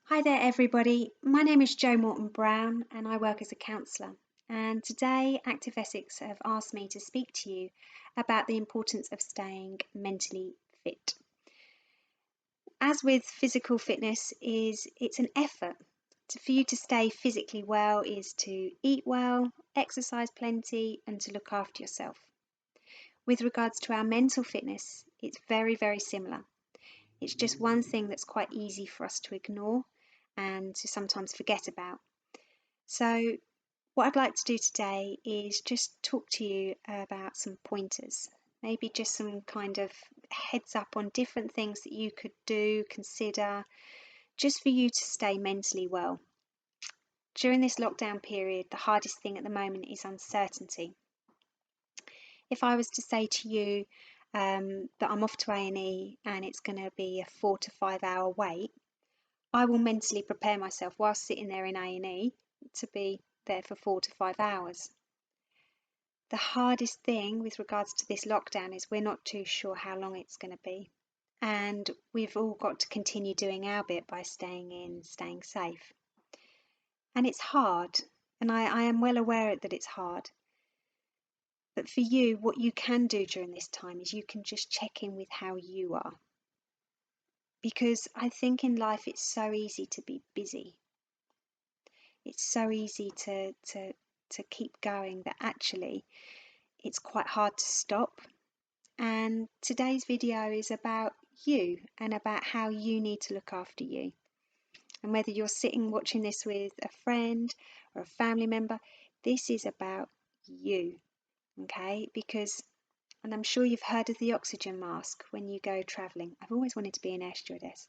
Hi there, everybody. My name is Jo Morton-Brown and I work as a counsellor. And today, Active Essex have asked me to speak to you about the importance of staying mentally fit. As with physical fitness, it's an effort. For you to stay physically well is to eat well, exercise plenty, and to look after yourself. With regards to our mental fitness, it's very, very similar. It's just one thing that's quite easy for us to ignore and to sometimes forget about. So, what I'd like to do today is just talk to you about some pointers, maybe just some kind of heads up on different things that you could do, consider, just for you to stay mentally well. During this lockdown period, the hardest thing at the moment is uncertainty. If I was to say to you that I'm off to A&E and it's going to be a 4 to 5 hour wait, I will mentally prepare myself while sitting there in A&E to be there for 4 to 5 hours. The hardest thing with regards to this lockdown is we're not too sure how long it's going to be. And we've all got to continue doing our bit by staying in, staying safe. And it's hard. And I am well aware that it's hard. But for you, what you can do during this time is you can just check in with how you are. Because I think in life it's so easy to be busy. It's so easy to keep going that actually it's quite hard to stop. And today's video is about you and about how you need to look after you. And whether you're sitting watching this with a friend or a family member, this is about you, okay? Because, and I'm sure you've heard of the oxygen mask when you go travelling. I've always wanted to be an air stewardess.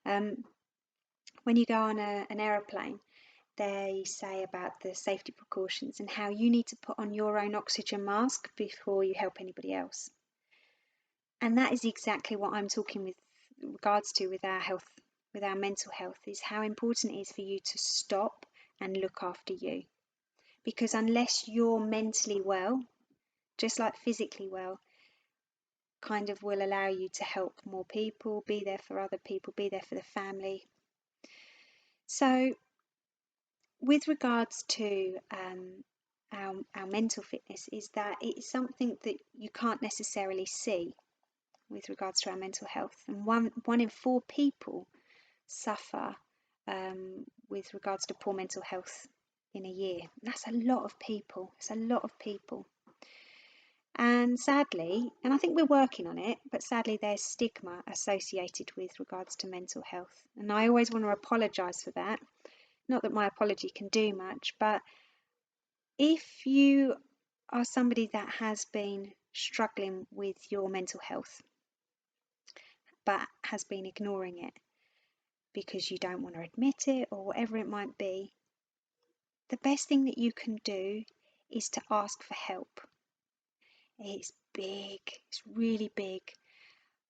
When you go on an aeroplane, they say about the safety precautions and how you need to put on your own oxygen mask before you help anybody else. And that is exactly what I'm talking with regards to with our health, with our mental health, is how important it is for you to stop and look after you. Because unless you're mentally well, just like physically well, kind of will allow you to help more people, be there for other people, be there for the family. So with regards to our mental fitness, is that it is something that you can't necessarily see with regards to our mental health. And one in 4 people suffer with regards to poor mental health in a year. That's a lot of people. It's a lot of people. And sadly, and I think we're working on it, but sadly there's stigma associated with regards to mental health. And I always want to apologise for that. Not that my apology can do much, but if you are somebody that has been struggling with your mental health, but has been ignoring it because you don't want to admit it or whatever it might be, the best thing that you can do is to ask for help. It's big, it's really big.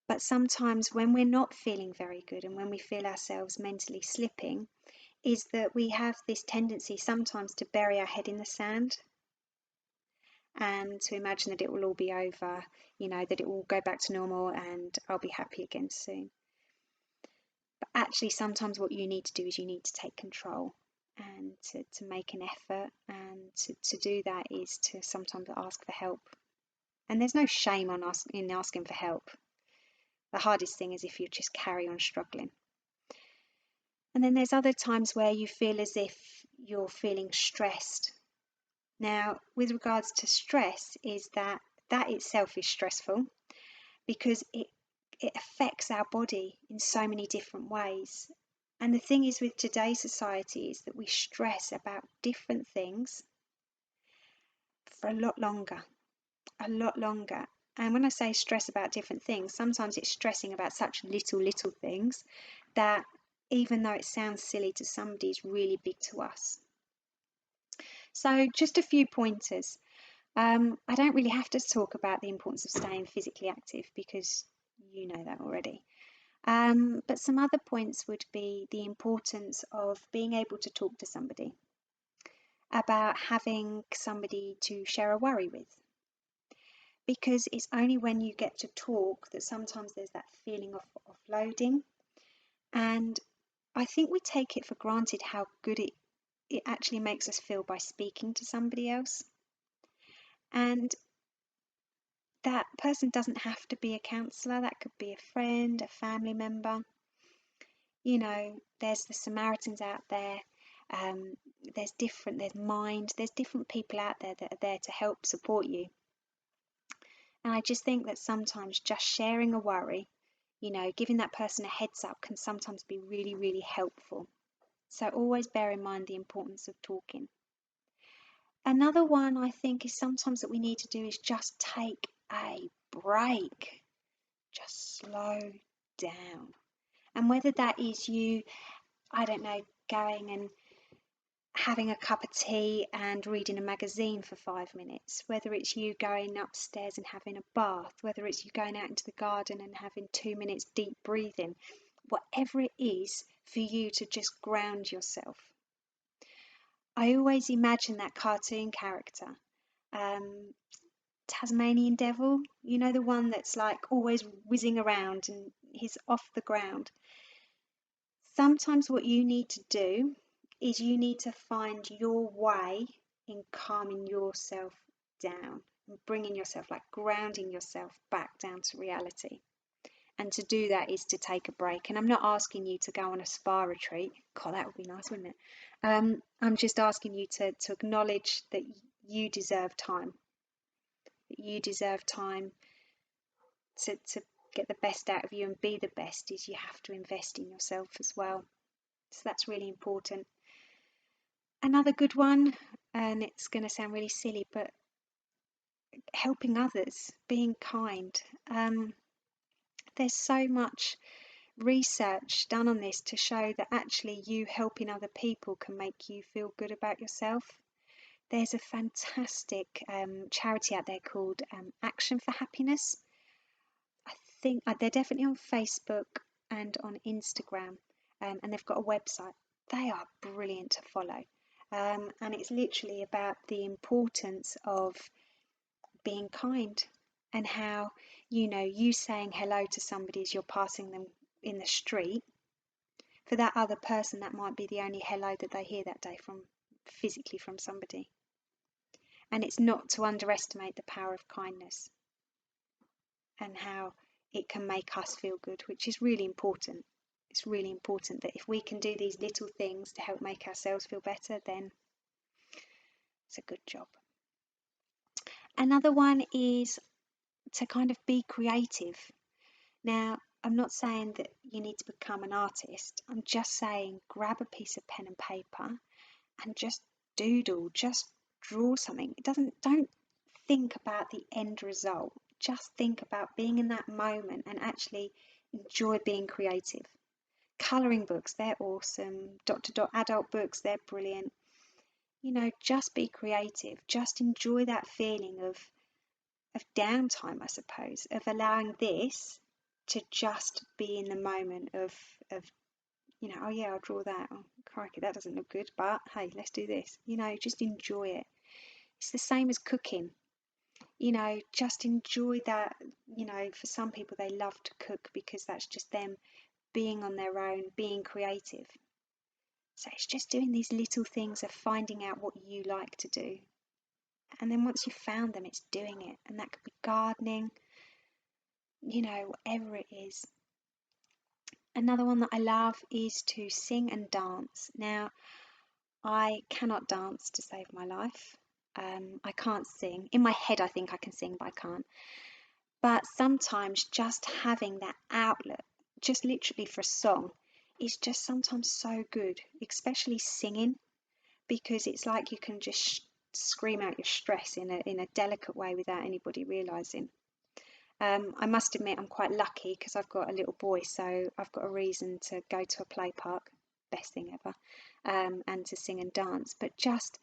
But sometimes when we're not feeling very good and when we feel ourselves mentally slipping, is that we have this tendency sometimes to bury our head in the sand and to imagine that it will all be over, that it will go back to normal and I'll be happy again soon. But actually, sometimes what you need to do is you need to take control and to make an effort, and to do that is to sometimes ask for help. And there's no shame in asking for help. The hardest thing is if you just carry on struggling. And then there's other times where you feel as if you're feeling stressed. Now, with regards to stress, is that itself is stressful because it affects our body in so many different ways. And the thing is with today's society is that we stress about different things for a lot longer. And when I say stress about different things, sometimes it's stressing about such little things that even though it sounds silly to somebody, it's really big to us. So just a few pointers. I don't really have to talk about the importance of staying physically active because you know that already. But some other points would be the importance of being able to talk to somebody, about having somebody to share a worry with. Because it's only when you get to talk that sometimes there's that feeling of offloading. And I think we take it for granted how good it actually makes us feel by speaking to somebody else. And that person doesn't have to be a counsellor, that could be a friend, a family member. You know, there's the Samaritans out there. There's Mind, there's different people out there that are there to help support you. And I just think that sometimes just sharing a worry, you know, giving that person a heads up can sometimes be really, really helpful. So always bear in mind the importance of talking. Another one I think is sometimes that we need to do is just take a break, just slow down. And whether that is you, I don't know, going and having a cup of tea and reading a magazine for 5 minutes, whether it's you going upstairs and having a bath, whether it's you going out into the garden and having 2 minutes deep breathing, whatever it is for you to just ground yourself. I always imagine that cartoon character, Tasmanian Devil, you know, the one that's like always whizzing around and he's off the ground. Sometimes what you need to do is you need to find your way in calming yourself down and bringing yourself, like grounding yourself back down to reality. And to do that is to take a break. And I'm not asking you to go on a spa retreat. God, that would be nice, wouldn't it? I'm just asking you to acknowledge that you deserve time. That you deserve time to get the best out of you and be the best. Is you have to invest in yourself as well. So that's really important. Another good one, and it's going to sound really silly, but helping others, being kind. There's so much research done on this to show that actually you helping other people can make you feel good about yourself. There's a fantastic charity out there called Action for Happiness. I think they're definitely on Facebook and on Instagram, and they've got a website. They are brilliant to follow. And it's literally about the importance of being kind and how, you know, you saying hello to somebody as you're passing them in the street, for that other person that might be the only hello that they hear that day from physically from somebody. And it's not to underestimate the power of kindness and how it can make us feel good, which is really important. It's really important that if we can do these little things to help make ourselves feel better, then it's a good job. Another one is to kind of be creative. Now, I'm not saying that you need to become an artist. I'm just saying grab a piece of pen and paper and just doodle, just draw something. Don't think about the end result. Just think about being in that moment and actually enjoy being creative. Colouring books, they're awesome. Dot to dot adult books, they're brilliant. You know, just be creative. Just enjoy that feeling of downtime, I suppose, of allowing this to just be in the moment of you know, oh yeah, I'll draw that. Oh, crikey, that doesn't look good, but hey, let's do this. You know, just enjoy it. It's the same as cooking. You know, just enjoy that. You know, for some people, they love to cook because that's just them being on their own, being creative. So it's just doing these little things of finding out what you like to do. And then once you've found them, it's doing it. And that could be gardening, you know, whatever it is. Another one that I love is to sing and dance. Now, I cannot dance to save my life. I can't sing. In my head, I think I can sing, but I can't. But sometimes just having that outlet, just literally for a song, is just sometimes so good, especially singing, because it's like you can just scream out your stress in a delicate way without anybody realising. I must admit I'm quite lucky because I've got a little boy, so I've got a reason to go to a play park, best thing ever, and to sing and dance. But just,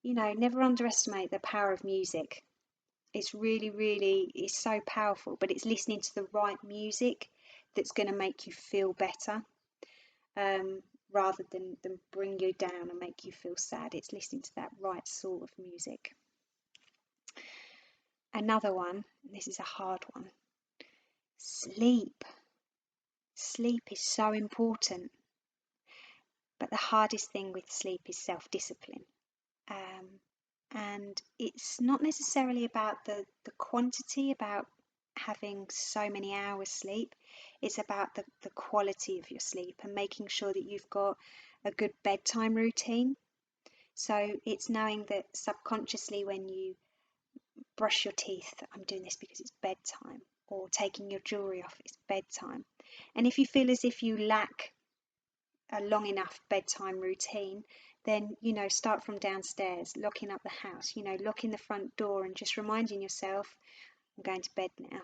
you know, never underestimate the power of music. It's really, it's so powerful, but it's listening to the right music that's going to make you feel better, rather than bring you down and make you feel sad. It's listening to that right sort of music. Another one, and this is a hard one, sleep. Sleep is so important. But the hardest thing with sleep is self-discipline. And it's not necessarily about the quantity, about having so many hours sleep. It's about the quality of your sleep and making sure that you've got a good bedtime routine. So it's knowing that subconsciously when you brush your teeth, I'm doing this because it's bedtime, or taking your jewelry off, it's bedtime. And if you feel as if you lack a long enough bedtime routine, then start from downstairs, locking up the house, locking the front door and just reminding yourself, I'm going to bed now.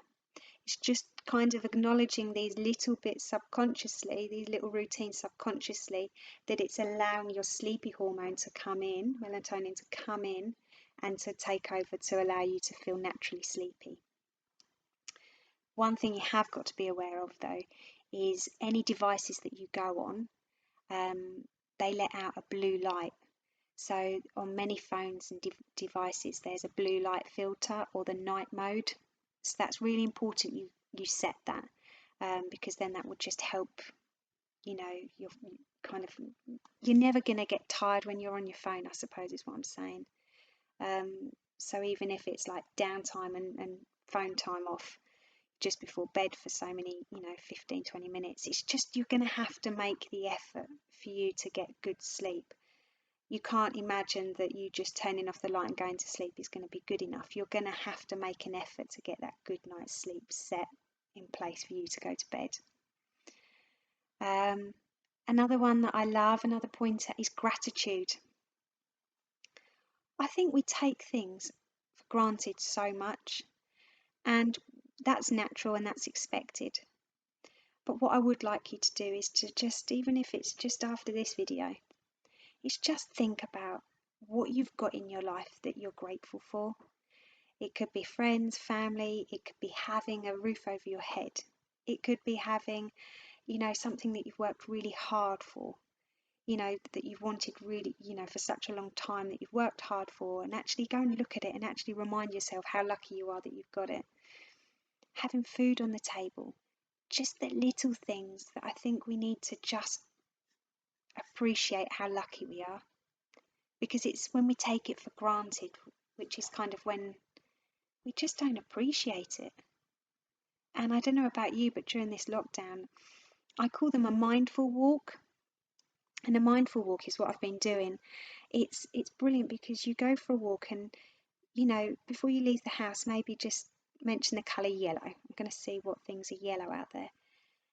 It's just kind of acknowledging these little bits subconsciously, these little routines subconsciously, that it's allowing your sleepy hormone to come in, melatonin to come in and to take over, to allow you to feel naturally sleepy. One thing you have got to be aware of though is any devices that you go on, they let out a blue light. So on many phones and devices, there's a blue light filter or the night mode. So that's really important you set that, because then that will just help. You're never going to get tired when you're on your phone, I suppose is what I'm saying. So even if it's like downtime and phone time off just before bed for so many 15-20 minutes, it's just you're going to have to make the effort for you to get good sleep. You can't imagine that you just turning off the light and going to sleep is going to be good enough. You're going to have to make an effort to get that good night's sleep set in place for you to go to bed. Another one that I love, another pointer, is gratitude. I think we take things for granted so much, and that's natural and that's expected. But what I would like you to do is to just, even if it's just after this video, is just think about what you've got in your life that you're grateful for. It could be friends, family, it could be having a roof over your head. It could be having, something that you've worked really hard for, that you've wanted really, for such a long time, that you've worked hard for, and actually go and look at it and actually remind yourself how lucky you are that you've got it. Having food on the table, just the little things that I think we need to just appreciate how lucky we are, because it's when we take it for granted, which is kind of when we just don't appreciate it. And I don't know about you, but during this lockdown, I call them a mindful walk. And a mindful walk is what I've been doing. It's brilliant because you go for a walk and, before you leave the house, maybe just mention the colour yellow. I'm going to see what things are yellow out there.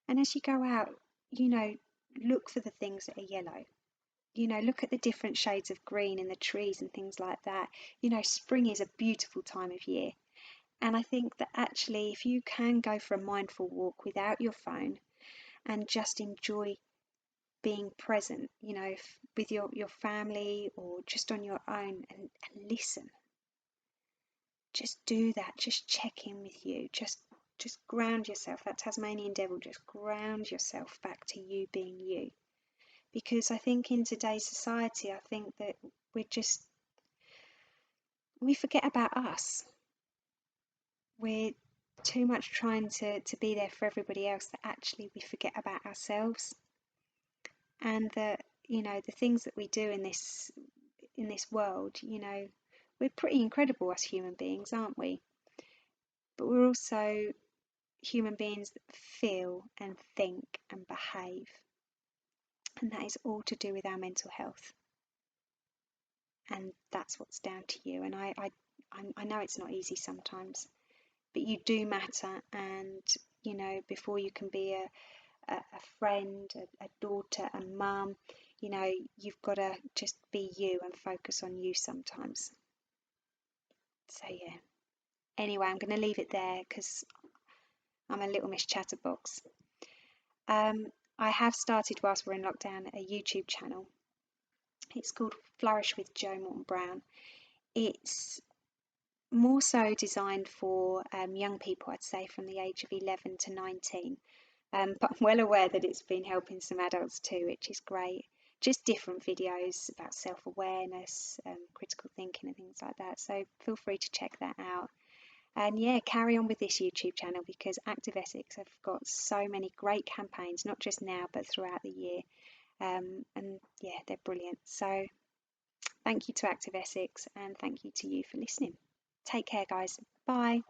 And as you go out, look for the things that are yellow. Look at the different shades of green in the trees and things like that. Spring is a beautiful time of year. And I think that actually, if you can go for a mindful walk without your phone and just enjoy being present, with your family or just on your own, and listen. Just do that. Just check in with you. Just ground yourself. That Tasmanian devil, just ground yourself back to you being you. Because I think in today's society, I think that we forget about us. We're too much trying to be there for everybody else that actually we forget about ourselves. And that, the things that we do in this world, we're pretty incredible as human beings, aren't we? But we're also human beings that feel and think and behave. And that is all to do with our mental health. And that's what's down to you. And I know it's not easy sometimes, but you do matter. And, before you can be a friend, a daughter, a mum, you've got to just be you and focus on you sometimes. So yeah. Anyway, I'm going to leave it there because I'm a little Miss Chatterbox. I have started, whilst we're in lockdown, a YouTube channel. It's called Flourish with Jo Morton-Brown. It's more so designed for young people, I'd say from the age of 11 to 19. But I'm well aware that it's been helping some adults too, which is great. Just different videos about self-awareness, critical thinking and things like that. So feel free to check that out. And yeah, carry on with this YouTube channel, because Active Essex have got so many great campaigns, not just now, but throughout the year. And yeah, they're brilliant. So thank you to Active Essex, and thank you to you for listening. Take care, guys. Bye.